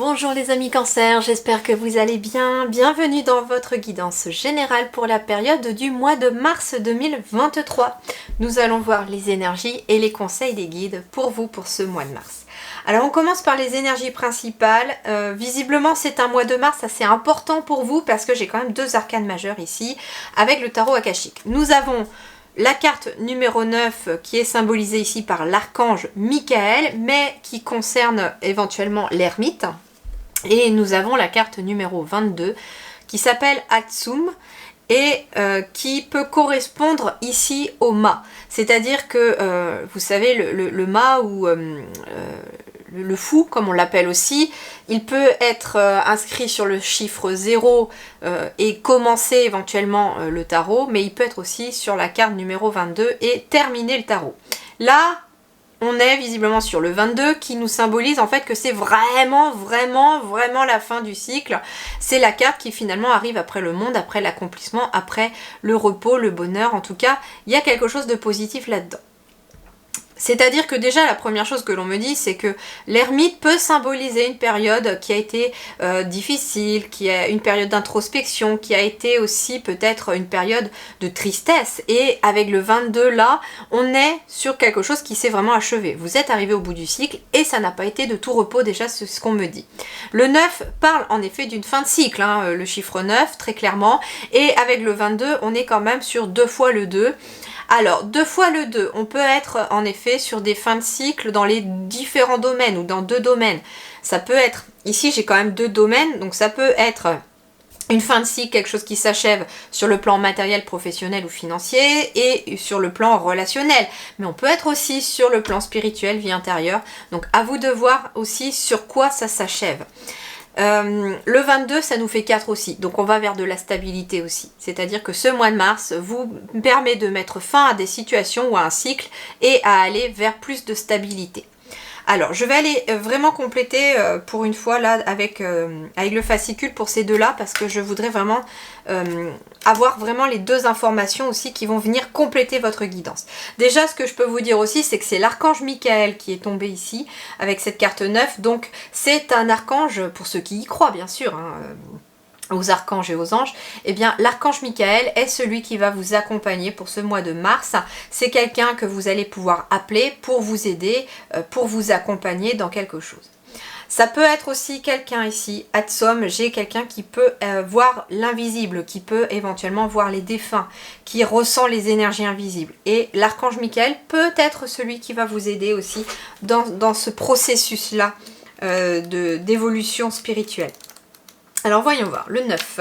Bonjour les amis Cancer, j'espère que vous allez bien. Bienvenue dans votre guidance générale pour la période du mois de mars 2023. Nous allons voir les énergies et les conseils des guides pour vous pour ce mois de mars. Alors on commence par les énergies principales. Visiblement c'est un mois de mars assez important pour vous parce que j'ai quand même deux arcanes majeures ici avec le tarot akashique. Nous avons la carte numéro 9 qui est symbolisée ici par l'archange Michael, mais qui concerne éventuellement l'ermite. Et nous avons la carte numéro 22 qui s'appelle Atsum et qui peut correspondre ici au mât. C'est-à-dire que, vous savez, le mât ou le fou, comme on l'appelle aussi, il peut être inscrit sur le chiffre 0 et commencer éventuellement le tarot, mais il peut être aussi sur la carte numéro 22 et terminer le tarot. Là, on est visiblement sur le 22 qui nous symbolise en fait que c'est vraiment la fin du cycle. C'est la carte qui finalement arrive après le monde, après l'accomplissement, après le repos, le bonheur. En tout cas, il y a quelque chose de positif là-dedans. C'est-à-dire que déjà la première chose que l'on me dit, c'est que l'ermite peut symboliser une période qui a été difficile, qui est une période d'introspection, qui a été aussi peut-être une période de tristesse. Et avec le 22 là, on est sur quelque chose qui s'est vraiment achevé. Vous êtes arrivé au bout du cycle et ça n'a pas été de tout repos déjà, c'est ce qu'on me dit. Le 9 parle en effet d'une fin de cycle, hein, le chiffre 9 très clairement. Et avec le 22, on est quand même sur 2 fois le 2. Alors, 2 fois le 2, on peut être en effet sur des fins de cycle dans les différents domaines ou dans 2 domaines. Ça peut être, ici j'ai quand même 2 domaines, donc ça peut être une fin de cycle, quelque chose qui s'achève sur le plan matériel, professionnel ou financier et sur le plan relationnel. Mais on peut être aussi sur le plan spirituel, vie intérieure. Donc à vous de voir aussi sur quoi ça s'achève. Le 22 ça nous fait 4 aussi, donc on va vers de la stabilité aussi, c'est à dire que ce mois de mars vous permet de mettre fin à des situations ou à un cycle et à aller vers plus de stabilité. Alors je vais aller vraiment compléter pour une fois là avec le fascicule pour ces deux là parce que je voudrais vraiment avoir vraiment les deux informations aussi qui vont venir compléter votre guidance. Déjà ce que je peux vous dire aussi c'est que c'est l'archange Michael qui est tombé ici avec cette carte 9, donc c'est un archange pour ceux qui y croient bien sûr, hein, aux archanges et aux anges, eh bien l'archange Michael est celui qui va vous accompagner pour ce mois de mars. C'est quelqu'un que vous allez pouvoir appeler pour vous aider, pour vous accompagner dans quelque chose. Ça peut être aussi quelqu'un ici, Atsum, j'ai quelqu'un qui peut voir l'invisible, qui peut éventuellement voir les défunts, qui ressent les énergies invisibles. Et l'archange Michael peut être celui qui va vous aider aussi dans ce processus-là d'évolution spirituelle. Alors voyons voir, le 9.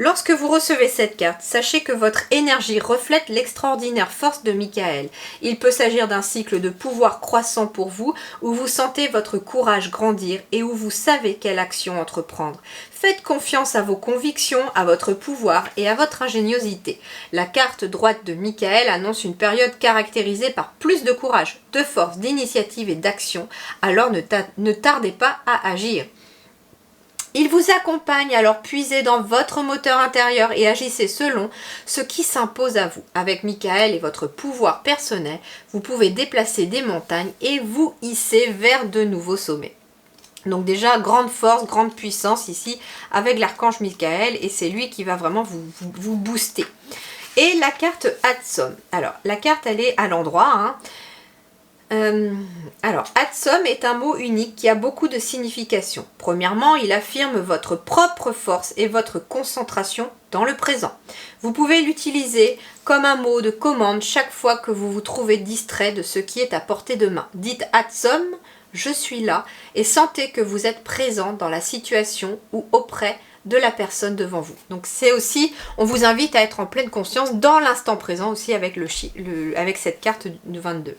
Lorsque vous recevez cette carte, sachez que votre énergie reflète l'extraordinaire force de Michael. Il peut s'agir d'un cycle de pouvoir croissant pour vous, où vous sentez votre courage grandir et où vous savez quelle action entreprendre. Faites confiance à vos convictions, à votre pouvoir et à votre ingéniosité. La carte droite de Michael annonce une période caractérisée par plus de courage, de force, d'initiative et d'action, alors ne tardez pas à agir. Il vous accompagne, alors puisez dans votre moteur intérieur et agissez selon ce qui s'impose à vous. Avec Michael et votre pouvoir personnel, vous pouvez déplacer des montagnes et vous hisser vers de nouveaux sommets. Donc déjà, grande force, grande puissance ici avec l'archange Michael et c'est lui qui va vraiment vous booster. Et la carte Atsum. Alors, la carte, elle est à l'endroit, hein. Alors, Atsum est un mot unique qui a beaucoup de significations. Premièrement, il affirme votre propre force et votre concentration dans le présent. Vous pouvez l'utiliser comme un mot de commande chaque fois que vous vous trouvez distrait de ce qui est à portée de main. Dites Atsum, je suis là, et sentez que vous êtes présent dans la situation ou auprès de la personne devant vous. Donc c'est aussi, on vous invite à être en pleine conscience dans l'instant présent aussi avec, avec cette carte de 22.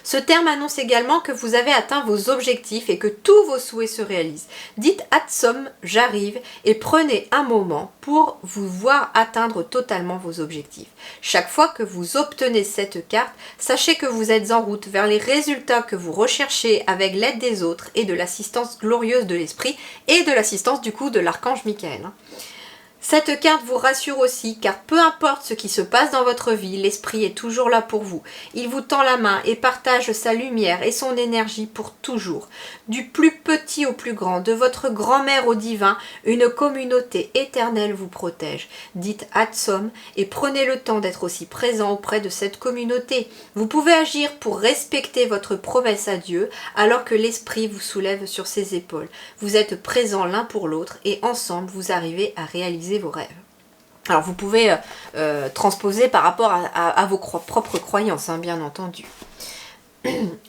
Ce terme annonce également que vous avez atteint vos objectifs et que tous vos souhaits se réalisent. Dites Atsum, j'arrive et prenez un moment pour vous voir atteindre totalement vos objectifs. Chaque fois que vous obtenez cette carte, sachez que vous êtes en route vers les résultats que vous recherchez avec l'aide des autres et de l'assistance glorieuse de l'esprit et de l'assistance du coup de l'archange Michael. Cette carte vous rassure aussi car peu importe ce qui se passe dans votre vie, l'esprit est toujours là pour vous. Il vous tend la main et partage sa lumière et son énergie pour toujours. Du plus petit au plus grand, de votre grand-mère au divin, une communauté éternelle vous protège. Dites Hatsom et prenez le temps d'être aussi présent auprès de cette communauté. Vous pouvez agir pour respecter votre promesse à Dieu alors que l'esprit vous soulève sur ses épaules. Vous êtes présents l'un pour l'autre et ensemble vous arrivez à réaliser vos rêves. Alors vous pouvez transposer par rapport à vos propres croyances, hein, bien entendu.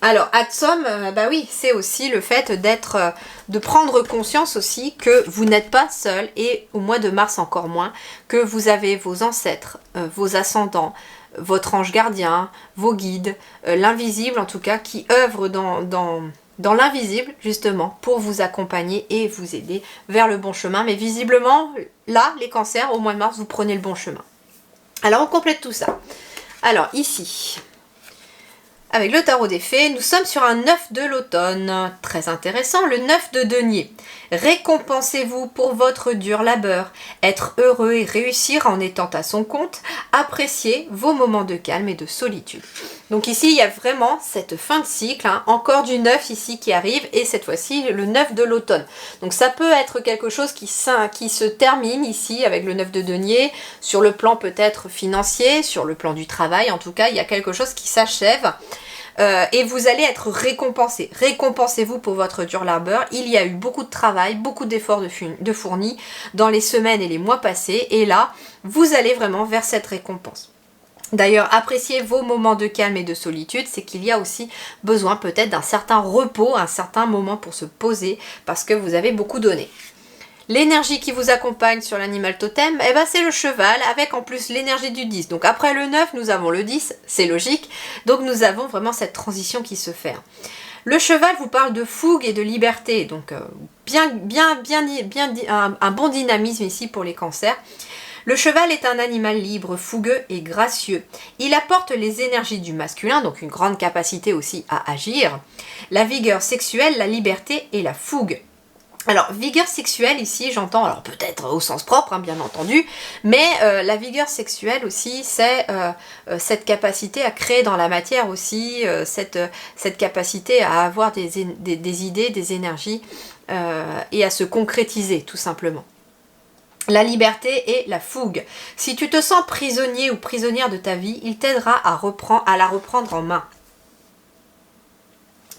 Alors Hatsom, bah oui, c'est aussi le fait de prendre conscience aussi que vous n'êtes pas seul et au mois de mars encore moins, que vous avez vos ancêtres, vos ascendants, votre ange gardien, vos guides, l'invisible en tout cas, qui œuvrent dans l'invisible, justement, pour vous accompagner et vous aider vers le bon chemin. Mais visiblement, là, les cancers, au mois de mars, vous prenez le bon chemin. Alors, on complète tout ça. Alors, ici, avec le tarot des fées, nous sommes sur un 9 de l'automne. Très intéressant, le 9 de denier. Récompensez-vous pour votre dur labeur. Être heureux et réussir en étant à son compte. Appréciez vos moments de calme et de solitude. Donc ici, il y a vraiment cette fin de cycle, hein, encore du 9 ici qui arrive, et cette fois-ci, le 9 de l'automne. Donc ça peut être quelque chose qui se termine ici avec le 9 de denier, sur le plan peut-être financier, sur le plan du travail. En tout cas, il y a quelque chose qui s'achève. Et vous allez être récompensé. Récompensez-vous pour votre dur labeur. Il y a eu beaucoup de travail, beaucoup d'efforts de fournis dans les semaines et les mois passés. Et là, vous allez vraiment vers cette récompense. D'ailleurs, appréciez vos moments de calme et de solitude, c'est qu'il y a aussi besoin peut-être d'un certain repos, un certain moment pour se poser parce que vous avez beaucoup donné. L'énergie qui vous accompagne sur l'animal totem, eh ben c'est le cheval avec en plus l'énergie du 10. Donc après le 9, nous avons le 10, c'est logique. Donc nous avons vraiment cette transition qui se fait. Le cheval vous parle de fougue et de liberté, donc un bon dynamisme ici pour les cancers. Le cheval est un animal libre, fougueux et gracieux. Il apporte les énergies du masculin, donc une grande capacité aussi à agir, la vigueur sexuelle, la liberté et la fougue. Alors, vigueur sexuelle ici, j'entends, alors peut-être au sens propre, hein, bien entendu, mais la vigueur sexuelle aussi, c'est cette capacité à créer dans la matière aussi, cette capacité à avoir des idées, des énergies et à se concrétiser, tout simplement. La liberté et la fougue. Si tu te sens prisonnier ou prisonnière de ta vie, il t'aidera à la reprendre en main.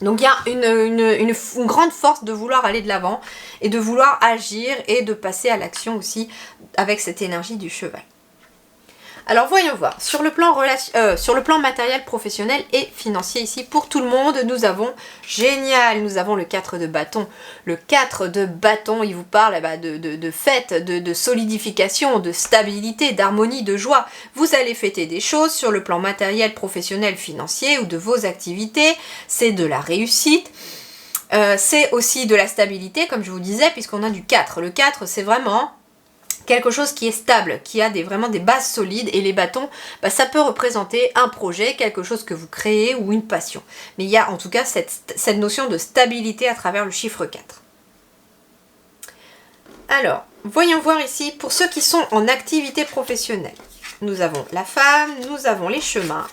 Donc il y a une grande force de vouloir aller de l'avant et de vouloir agir et de passer à l'action aussi avec cette énergie du cheval. Alors voyons voir, sur le plan matériel, professionnel et financier ici, pour tout le monde, nous avons, génial, nous avons le 4 de bâton. Le 4 de bâton, il vous parle de fête, de solidification, de stabilité, d'harmonie, de joie. Vous allez fêter des choses sur le plan matériel, professionnel, financier ou de vos activités, c'est de la réussite. C'est aussi de la stabilité, comme je vous disais, puisqu'on a du 4. Le 4, c'est vraiment quelque chose qui est stable, qui a vraiment des bases solides, et les bâtons, ça peut représenter un projet, quelque chose que vous créez ou une passion. Mais il y a en tout cas cette notion de stabilité à travers le chiffre 4. Alors, voyons voir ici, pour ceux qui sont en activité professionnelle. Nous avons la femme, nous avons les chemins,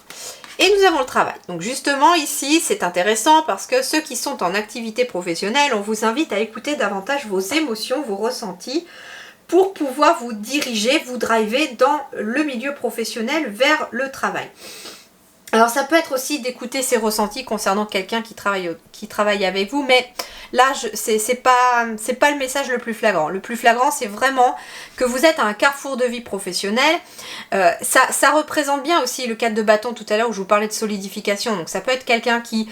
et nous avons le travail. Donc justement ici, c'est intéressant parce que ceux qui sont en activité professionnelle, on vous invite à écouter davantage vos émotions, vos ressentis, pour pouvoir vous diriger, vous driver dans le milieu professionnel vers le travail. Alors ça peut être aussi d'écouter ses ressentis concernant quelqu'un qui travaille avec vous, mais là c'est pas le message le plus flagrant. Le plus flagrant, c'est vraiment que vous êtes à un carrefour de vie professionnelle. Ça représente bien aussi le 4 de bâton tout à l'heure où je vous parlais de solidification. Donc ça peut être quelqu'un qui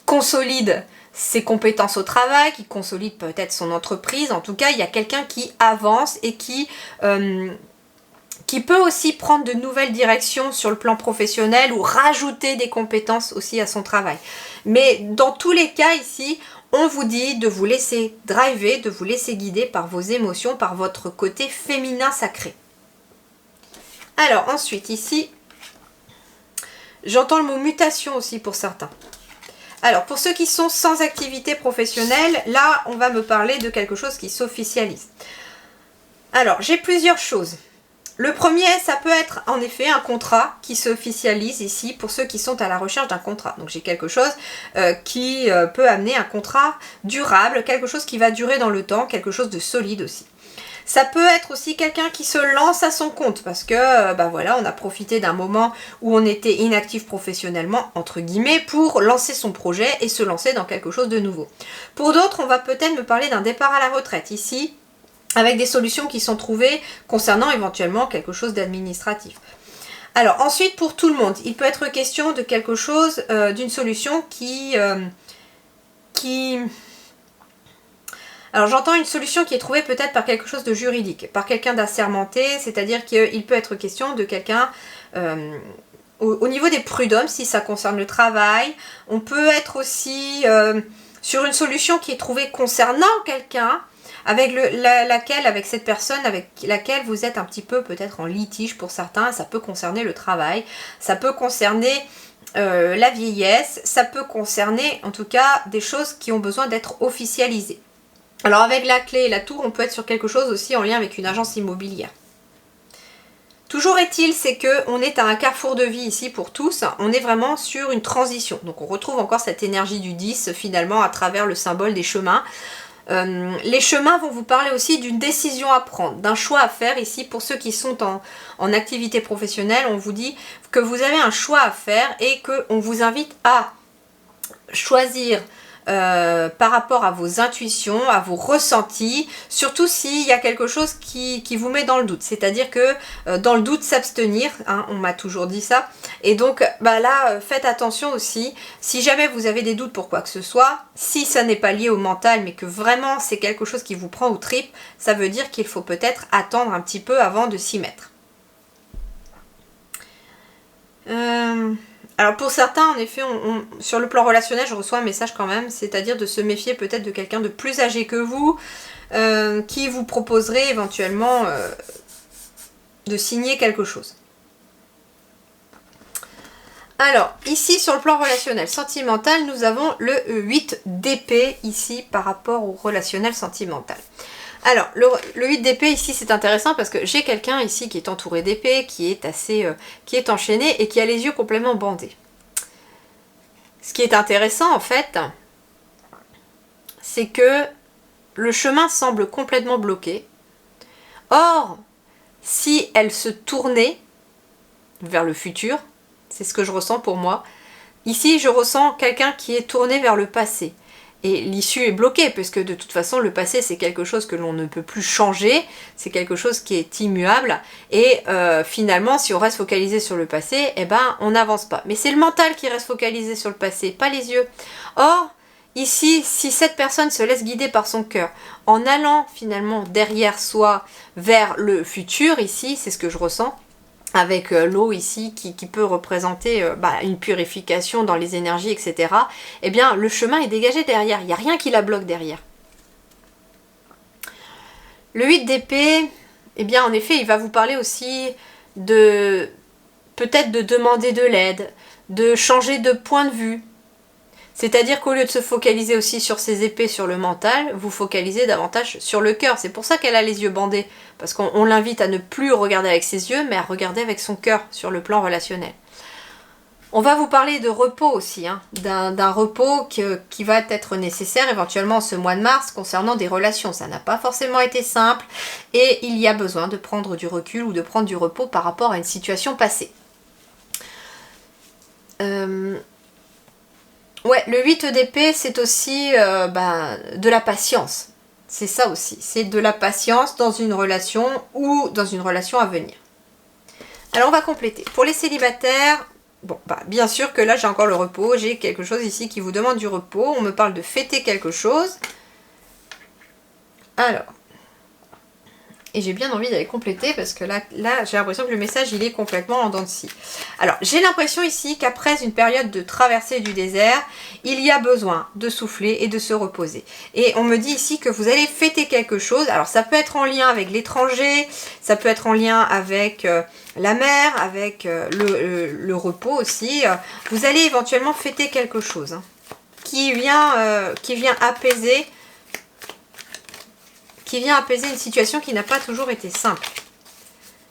consolide ses compétences au travail, qui consolide peut-être son entreprise. En tout cas, il y a quelqu'un qui avance et qui peut aussi prendre de nouvelles directions sur le plan professionnel ou rajouter des compétences aussi à son travail. Mais dans tous les cas ici, on vous dit de vous laisser driver, de vous laisser guider par vos émotions, par votre côté féminin sacré. Alors ensuite ici, j'entends le mot mutation aussi pour certains. Alors, pour ceux qui sont sans activité professionnelle, là, on va me parler de quelque chose qui s'officialise. Alors, j'ai plusieurs choses. Le premier, ça peut être en effet un contrat qui s'officialise ici pour ceux qui sont à la recherche d'un contrat. Donc j'ai quelque chose qui peut amener un contrat durable, quelque chose qui va durer dans le temps, quelque chose de solide aussi. Ça peut être aussi quelqu'un qui se lance à son compte parce que bah voilà, on a profité d'un moment où on était inactif professionnellement, entre guillemets, pour lancer son projet et se lancer dans quelque chose de nouveau. Pour d'autres, on va peut-être me parler d'un départ à la retraite ici, avec des solutions qui sont trouvées concernant éventuellement quelque chose d'administratif. Alors ensuite, pour tout le monde, il peut être question de quelque chose, d'une solution qui... Alors j'entends une solution qui est trouvée peut-être par quelque chose de juridique, par quelqu'un d'assermenté, c'est-à-dire qu'il peut être question de quelqu'un au niveau des prud'hommes, si ça concerne le travail. On peut être aussi sur une solution qui est trouvée concernant quelqu'un, avec avec cette personne avec laquelle vous êtes un petit peu peut-être en litige pour certains. Ça peut concerner le travail, ça peut concerner la vieillesse, ça peut concerner en tout cas des choses qui ont besoin d'être officialisées. Alors avec la clé et la tour, on peut être sur quelque chose aussi en lien avec une agence immobilière. Toujours est-il, c'est qu'on est à un carrefour de vie ici pour tous, on est vraiment sur une transition. Donc on retrouve encore cette énergie du 10 finalement à travers le symbole des chemins. Les chemins vont vous parler aussi d'une décision à prendre, d'un choix à faire ici. Pour ceux qui sont en activité professionnelle, on vous dit que vous avez un choix à faire et qu'on vous invite à choisir par rapport à vos intuitions, à vos ressentis, surtout s'il y a quelque chose qui vous met dans le doute. C'est-à-dire que dans le doute, s'abstenir, hein, on m'a toujours dit ça. Et donc bah là, faites attention aussi, si jamais vous avez des doutes pour quoi que ce soit, si ça n'est pas lié au mental, mais que vraiment c'est quelque chose qui vous prend aux tripes, ça veut dire qu'il faut peut-être attendre un petit peu avant de s'y mettre. Alors pour certains, en effet, sur le plan relationnel, je reçois un message quand même, c'est-à-dire de se méfier peut-être de quelqu'un de plus âgé que vous, qui vous proposerait éventuellement de signer quelque chose. Alors, ici sur le plan relationnel sentimental, nous avons le 8 d'épée ici par rapport au relationnel sentimental. Alors, le 8 d'épée ici, c'est intéressant parce que j'ai quelqu'un ici qui est entouré d'épée, qui est enchaîné et qui a les yeux complètement bandés. Ce qui est intéressant en fait, c'est que le chemin semble complètement bloqué. Or, si elle se tournait vers le futur, c'est ce que je ressens pour moi, ici je ressens quelqu'un qui est tourné vers le passé. Et l'issue est bloquée, puisque de toute façon, le passé, c'est quelque chose que l'on ne peut plus changer, c'est quelque chose qui est immuable, et finalement, si on reste focalisé sur le passé, eh ben, on n'avance pas. Mais c'est le mental qui reste focalisé sur le passé, pas les yeux. Or, ici, si cette personne se laisse guider par son cœur, en allant finalement derrière soi vers le futur, ici, c'est ce que je ressens, avec l'eau ici qui peut représenter une purification dans les énergies, etc. Eh bien, le chemin est dégagé derrière. Il n'y a rien qui la bloque derrière. Le 8 d'épée, eh bien, en effet, il va vous parler aussi de peut-être de demander de l'aide, de changer de point de vue. C'est-à-dire qu'au lieu de se focaliser aussi sur ses épées, sur le mental, vous focalisez davantage sur le cœur. C'est pour ça qu'elle a les yeux bandés. Parce qu'on l'invite à ne plus regarder avec ses yeux, mais à regarder avec son cœur sur le plan relationnel. On va vous parler de repos aussi, hein, d'un repos qui va être nécessaire éventuellement ce mois de mars concernant des relations. Ça n'a pas forcément été simple et il y a besoin de prendre du recul ou de prendre du repos par rapport à une situation passée. Ouais, le 8 d'épée, c'est aussi de la patience. C'est ça aussi, c'est de la patience dans une relation ou dans une relation à venir. Alors on va compléter. Pour les célibataires, bon, bien sûr que là j'ai encore le repos, j'ai quelque chose ici qui vous demande du repos. On me parle de fêter quelque chose. Alors, et j'ai bien envie d'aller compléter parce que là j'ai l'impression que le message il est complètement en dents de scie. Alors j'ai l'impression ici qu'après une période de traversée du désert, il y a besoin de souffler et de se reposer. Et on me dit ici que vous allez fêter quelque chose. Alors ça peut être en lien avec l'étranger, ça peut être en lien avec la mer, avec le repos aussi. Vous allez éventuellement fêter quelque chose qui vient apaiser qui vient apaiser une situation qui n'a pas toujours été simple.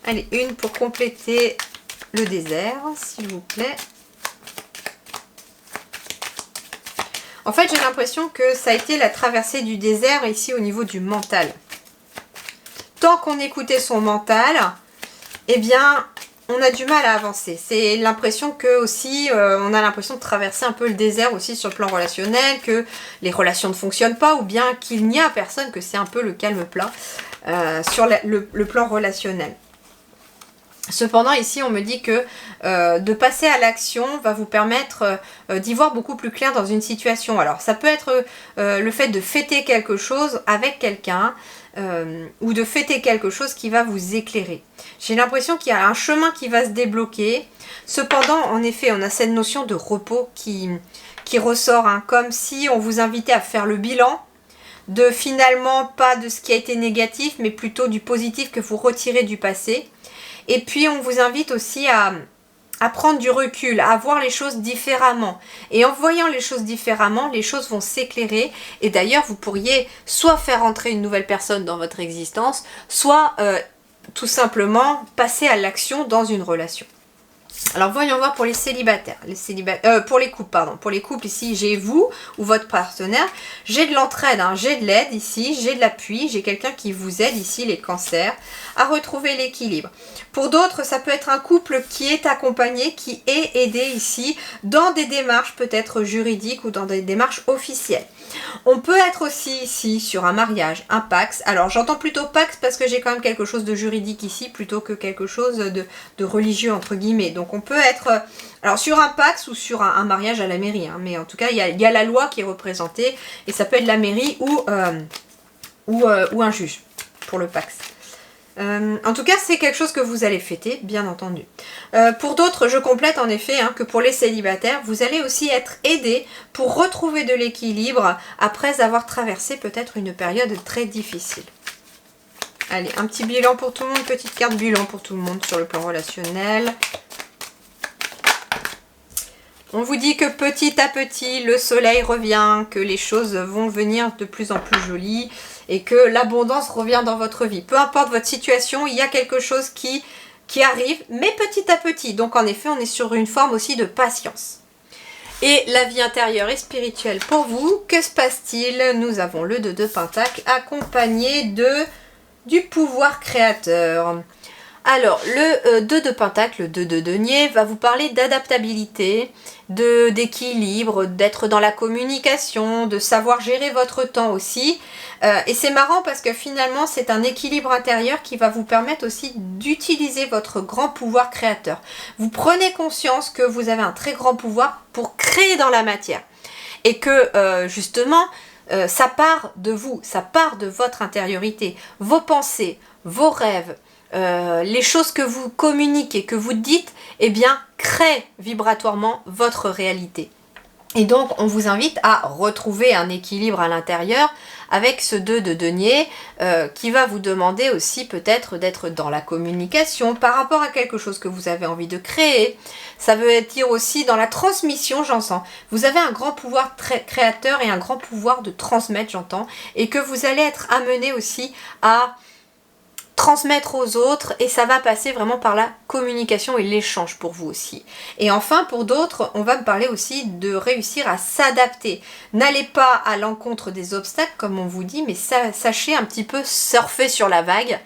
Allez, une pour compléter le désert, s'il vous plaît. En fait, j'ai l'impression que ça a été la traversée du désert ici au niveau du mental. Tant qu'on écoutait son mental, eh bien, on a du mal à avancer. C'est l'impression que aussi, on a l'impression de traverser un peu le désert aussi sur le plan relationnel, que les relations ne fonctionnent pas ou bien qu'il n'y a personne, que c'est un peu le calme plat sur le plan relationnel. Cependant, ici, on me dit que de passer à l'action va vous permettre d'y voir beaucoup plus clair dans une situation. Alors, ça peut être le fait de fêter quelque chose avec quelqu'un ou de fêter quelque chose qui va vous éclairer. J'ai l'impression qu'il y a un chemin qui va se débloquer. Cependant, en effet, on a cette notion de repos qui ressort, hein, comme si on vous invitait à faire le bilan de finalement pas de ce qui a été négatif, mais plutôt du positif que vous retirez du passé. Et puis on vous invite aussi à prendre du recul, à voir les choses différemment. Et en voyant les choses différemment, les choses vont s'éclairer. Et d'ailleurs, vous pourriez soit faire entrer une nouvelle personne dans votre existence, soit tout simplement passer à l'action dans une relation. Alors voyons voir pour les célibataires, pour les couples, pardon. Pour les couples ici, j'ai vous ou votre partenaire. J'ai de l'entraide, hein, j'ai de l'aide ici, j'ai de l'appui, j'ai quelqu'un qui vous aide ici, les cancers, à retrouver l'équilibre. Pour d'autres, ça peut être un couple qui est accompagné, qui est aidé ici dans des démarches peut-être juridiques ou dans des démarches officielles. On peut être aussi ici sur un mariage, un Pacs. Alors j'entends plutôt Pacs parce que j'ai quand même quelque chose de juridique ici plutôt que quelque chose de religieux entre guillemets. Donc on peut être alors sur un Pacs ou sur un mariage à la mairie. Hein, mais en tout cas il y a la loi qui est représentée et ça peut être la mairie ou un juge pour le Pacs. En tout cas, c'est quelque chose que vous allez fêter, bien entendu. Pour d'autres, je complète en effet que pour les célibataires, vous allez aussi être aidés pour retrouver de l'équilibre après avoir traversé peut-être une période très difficile. Allez, un petit bilan pour tout le monde, petite carte bilan pour tout le monde sur le plan relationnel. On vous dit que petit à petit, le soleil revient, que les choses vont venir de plus en plus jolies et que l'abondance revient dans votre vie. Peu importe votre situation, il y a quelque chose qui arrive, mais petit à petit. Donc en effet, on est sur une forme aussi de patience. Et la vie intérieure et spirituelle pour vous, que se passe-t-il? Nous avons le 2 de Pentacle accompagné du pouvoir créateur. Alors, le 2 de Pentacle, le 2 de Denier, va vous parler d'adaptabilité, d'équilibre, d'être dans la communication, de savoir gérer votre temps aussi. Et c'est marrant parce que finalement, c'est un équilibre intérieur qui va vous permettre aussi d'utiliser votre grand pouvoir créateur. Vous prenez conscience que vous avez un très grand pouvoir pour créer dans la matière. Et que, justement, ça part de vous, ça part de votre intériorité, vos pensées, vos rêves, les choses que vous communiquez, que vous dites, eh bien, créent vibratoirement votre réalité. Et donc, on vous invite à retrouver un équilibre à l'intérieur avec ce 2 de Denier qui va vous demander aussi peut-être d'être dans la communication par rapport à quelque chose que vous avez envie de créer. Ça veut dire aussi dans la transmission, j'entends. Vous avez un grand pouvoir créateur et un grand pouvoir de transmettre, j'entends. Et que vous allez être amené aussi à transmettre aux autres et ça va passer vraiment par la communication et l'échange pour vous aussi. Et enfin pour d'autres, on va me parler aussi de réussir à s'adapter. N'allez pas à l'encontre des obstacles comme on vous dit, mais sachez un petit peu surfer sur la vague.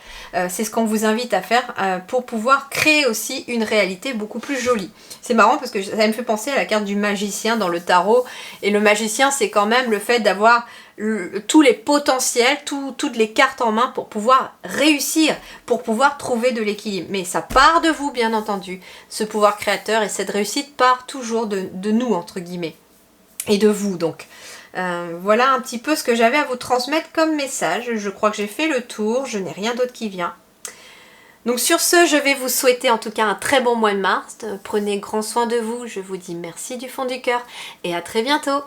C'est ce qu'on vous invite à faire pour pouvoir créer aussi une réalité beaucoup plus jolie. C'est marrant parce que ça me fait penser à la carte du magicien dans le tarot et le magicien c'est quand même le fait d'avoir tous les potentiels, toutes les cartes en main pour pouvoir réussir, pour pouvoir trouver de l'équilibre. Mais ça part de vous, bien entendu. Ce pouvoir créateur et cette réussite part toujours de nous, entre guillemets. Et de vous, donc. Voilà un petit peu ce que j'avais à vous transmettre comme message. Je crois que j'ai fait le tour. Je n'ai rien d'autre qui vient. Donc sur ce, je vais vous souhaiter en tout cas un très bon mois de mars. Prenez grand soin de vous. Je vous dis merci du fond du cœur et à très bientôt.